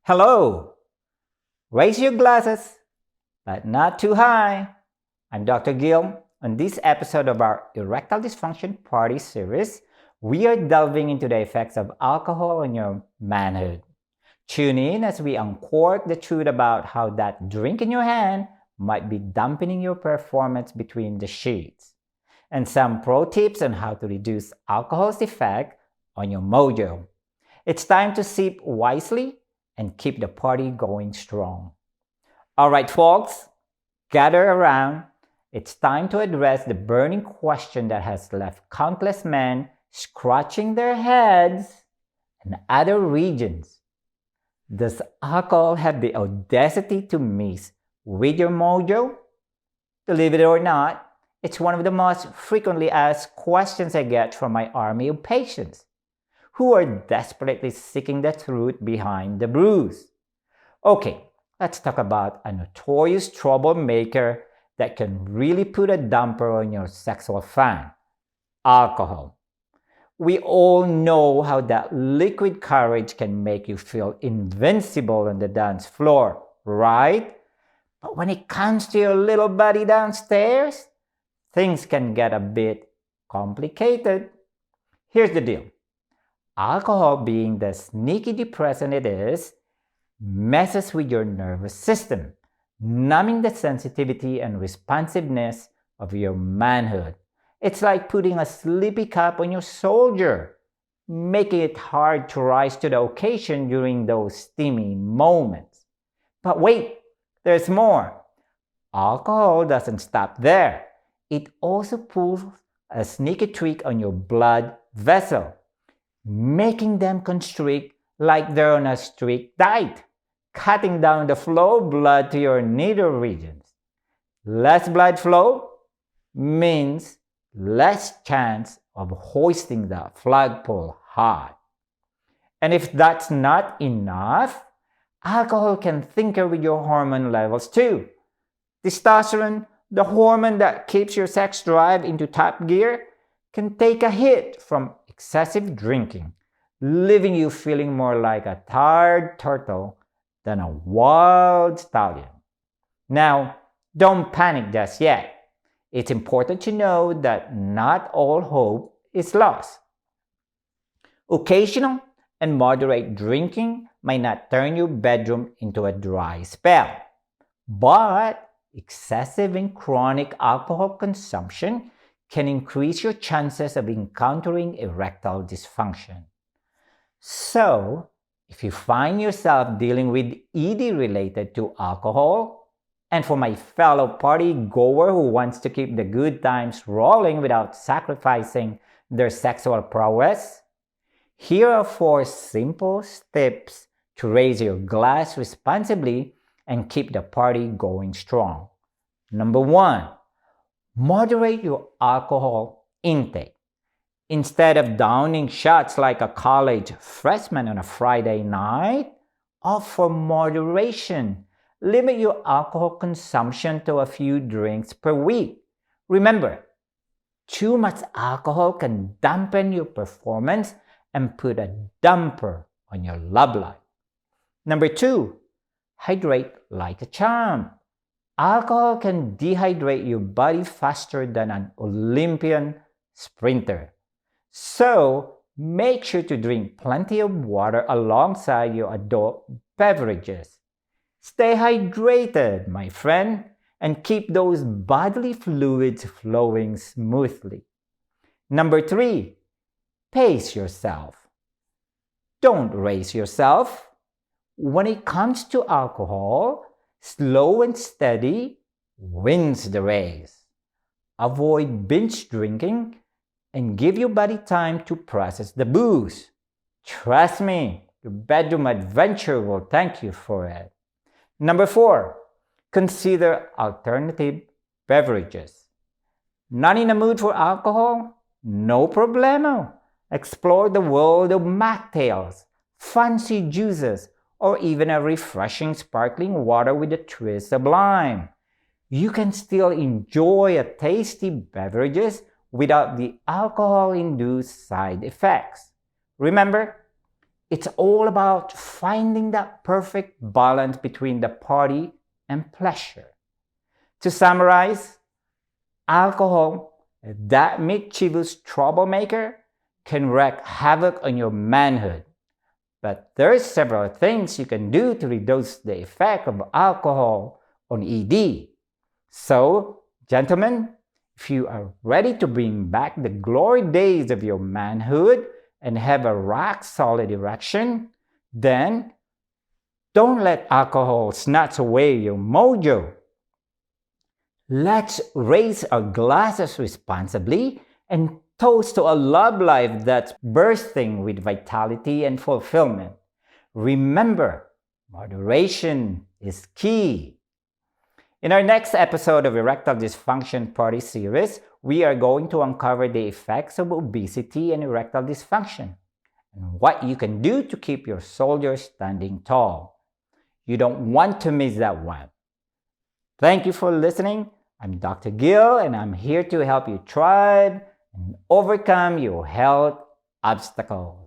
Hello! Raise your glasses, but not too high. I'm Dr. Gil. On this episode of our Erectile Dysfunction Party series, we are delving into the effects of alcohol on your manhood. Tune in as we uncork the truth about how that drink in your hand might be dampening your performance between the sheets, and some pro tips on how to reduce alcohol's effect on your mojo. It's time to sip wisely and keep the party going strong. All right, folks, gather around. It's time to address the burning question that has left countless men scratching their heads in other regions. Does alcohol have the audacity to mess with your mojo? Believe it or not, it's one of the most frequently asked questions I get from my army of patients who are desperately seeking the truth behind the bruise. Okay, let's talk about a notorious troublemaker that can really put a damper on your sexual fun: alcohol. We all know how that liquid courage can make you feel invincible on the dance floor, right? But when it comes to your little buddy downstairs, things can get a bit complicated. Here's the deal. Alcohol, being the sneaky depressant it is, messes with your nervous system, numbing the sensitivity and responsiveness of your manhood. It's like putting a sleepy cap on your soldier, making it hard to rise to the occasion during those steamy moments. But wait, there's more. Alcohol doesn't stop there. It also pulls a sneaky trick on your blood vessel, making them constrict like they're on a strict diet, cutting down the flow of blood to your nether regions. Less blood flow means less chance of hoisting the flagpole high. And if that's not enough, alcohol can tinker with your hormone levels too. Testosterone, the hormone that keeps your sex drive into top gear, can take a hit from excessive drinking, leaving you feeling more like a tired turtle than a wild stallion. Now, don't panic just yet. It's important to know that not all hope is lost. Occasional and moderate drinking might not turn your bedroom into a dry spell, but excessive and chronic alcohol consumption can increase your chances of encountering erectile dysfunction. So, if you find yourself dealing with ED related to alcohol, and for my fellow party goer who wants to keep the good times rolling without sacrificing their sexual prowess, here are 4 simple steps to raise your glass responsibly and keep the party going strong. Number 1, moderate your alcohol intake. Instead of downing shots like a college freshman on a Friday night, opt for moderation. Limit your alcohol consumption to a few drinks per week. Remember, too much alcohol can dampen your performance and put a damper on your love life. Number 2, hydrate like a champ. Alcohol can dehydrate your body faster than an Olympian sprinter. So, make sure to drink plenty of water alongside your adult beverages. Stay hydrated, my friend, and keep those bodily fluids flowing smoothly. Number 3, pace yourself. Don't race yourself. When it comes to alcohol, slow and steady wins the race. Avoid binge drinking and give your body time to process the booze. Trust me, your bedroom adventure will thank you for it. Number 4, consider alternative beverages. Not in the mood for alcohol? No problemo. Explore the world of mocktails, fancy juices, or even a refreshing sparkling water with a twist of lime. You can still enjoy a tasty beverages without the alcohol-induced side effects. Remember, It's all about finding that perfect balance between the party and pleasure. To summarize, alcohol, that mischievous troublemaker, can wreak havoc on your manhood. But there are several things you can do to reduce the effect of alcohol on ED. So, gentlemen, if you are ready to bring back the glory days of your manhood and have a rock-solid erection, then don't let alcohol snatch away your mojo. Let's raise our glasses responsibly and toast to a love life that's bursting with vitality and fulfillment. Remember, moderation is key. In our next episode of Erectile Dysfunction Party Series, we are going to uncover the effects of obesity and erectile dysfunction and what you can do to keep your soldiers standing tall. You don't want to miss that one. Thank you for listening. I'm Dr. Gil, and I'm here to help you thrive and overcome your health obstacles.